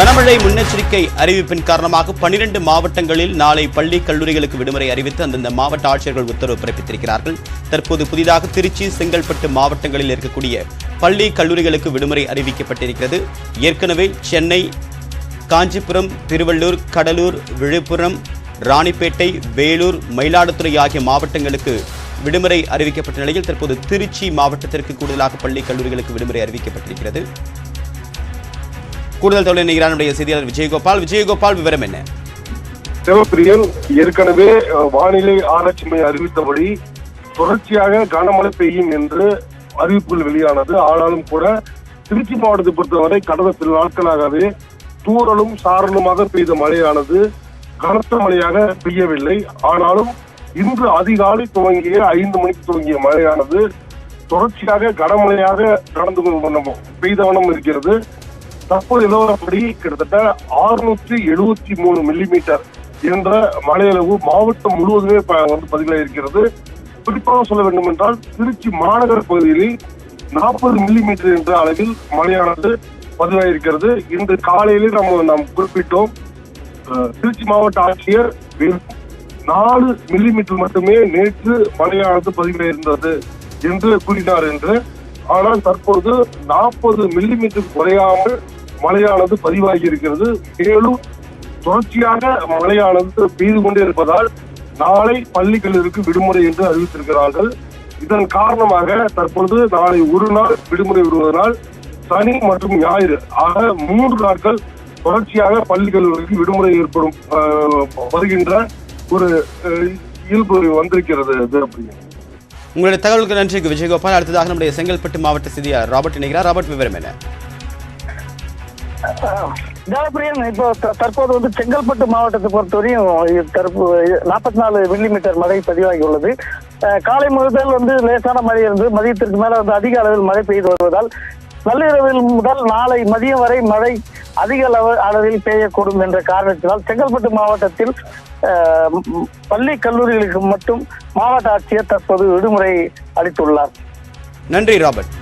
கனமழை முன்னெச்சரிக்கை அறிவிப்பின் காரணமாக 12 மாவட்டங்களில் நாளை பள்ளி கல்லூரிகளுக்கு விடுமுறை அறிவித்து அந்தந்த மாவட்ட ஆட்சியர்கள் உத்தரவு பிறப்பித்திருக்கிறார்கள். தற்போது புதிதாக திருச்சி, செங்கல்பட்டு மாவட்டங்களில் இருக்கக்கூடிய பள்ளி கல்லூரிகளுக்கு விடுமுறை அறிவிக்கப்பட்டிருக்கிறது. ஏற்கனவே சென்னை, காஞ்சிபுரம், திருவள்ளூர், கடலூர், விழுப்புரம், ராணிப்பேட்டை, வேலூர், மயிலாடுதுறை ஆகிய மாவட்டங்களுக்கு விடுமுறை அறிவிக்கப்பட்ட நிலையில் தற்போது திருச்சி மாவட்டத்திற்கு கூடுதலாக பள்ளி கல்லூரிகளுக்கு விடுமுறை அறிவிக்கப்பட்டிருக்கிறது. கூடுதல் தகவல் நம்முடைய செய்தியாளர் விஜயகோபால், விவரம் என்ன? சிவப்பிரியன், ஏற்கனவே வானிலை ஆராய்ச்சி மையம் அறிவித்தபடி தொடர்ச்சியாக கனமழை பெய்யும் என்று அறிவிப்புகள் வெளியானது. ஆனாலும் கூட திருச்சி மாவட்டத்தை பொறுத்தவரை கடந்த சில நாட்களாகவே தூறலும் சாரலுமாக பெய்த மழையானது கனத்த மழையாக பெய்யவில்லை. ஆனாலும் இன்று அதிகாலை துவங்கிய 5 மணிக்கு துவங்கிய மழையானது தொடர்ச்சியாக கனமழையாக பெய்த வண்ணம் இருக்கிறது. தற்போது நிலவரப்படி கிட்டத்தட்ட 673 மில்லிமீட்டர் என்ற மழையளவு மாவட்டம் முழுவதுமே பதிவாக இருக்கிறது. குறிப்பாக சொல்ல வேண்டும் என்றால் திருச்சி மாநகர பகுதிகளில் 40 மில்லிமீட்டர் என்ற அளவில் மழையானது பதிவாக இருக்கிறது. இன்று காலையிலே நாம் குறிப்பிட்டோம், திருச்சி மாவட்ட ஆட்சியர் 4 மில்லிமீட்டர் மட்டுமே நேற்று மழையானது பதிவாக இருந்தது என்று கூறினார் என்று. ஆனால் தற்போது 40 மில்லிமீட்டர் குறையாமல் மழையானது பதிவாகி இருக்கிறது. மேலும் தொடர்ச்சியாக மழையானது பெய்து கொண்டே இருப்பதால் நாளை பள்ளி கல்லூரிக்கு விடுமுறை என்று அறிவித்திருக்கிறார்கள். இதன் காரணமாக தற்போது நாளை ஒரு நாள் விடுமுறை விடுவதனால் சனி மற்றும் ஞாயிறு ஆக 3 நாட்கள் தொடர்ச்சியாக பள்ளி கல்லூரிக்கு விடுமுறை ஏற்படும் வருகின்ற ஒரு இயல்பு வந்திருக்கிறது. உங்களுடைய தகவலுக்கு நன்றி விஜயகோபால். அடுத்ததாக நம்முடைய செங்கல்பட்டு மாவட்ட செய்தியாளர் ராபர்ட் இணைகிறார். ராபர்ட், விவரம் என்ன? இப்போ தற்போது செங்கல்பட்டு மாவட்டத்தை பொறுத்தவரையும் 44 மில்லிமீட்டர் மழை பதிவாகி உள்ளது. காலை முதல் லேசான மழை இருந்து மதியத்திற்கு மேல அதிக அளவில் மழை பெய்து வருவதால் நள்ளிரவில் முதல் நாளை மதியம் வரை மழை அதிக அளவில் பெய்யக்கூடும் என்ற காரணத்தினால் செங்கல்பட்டு மாவட்டத்தில் பள்ளி கல்லூரிகளுக்கு மட்டும் மாவட்ட ஆட்சியர் தற்போது விடுமுறை அளித்துள்ளார். நன்றி ராபர்ட்.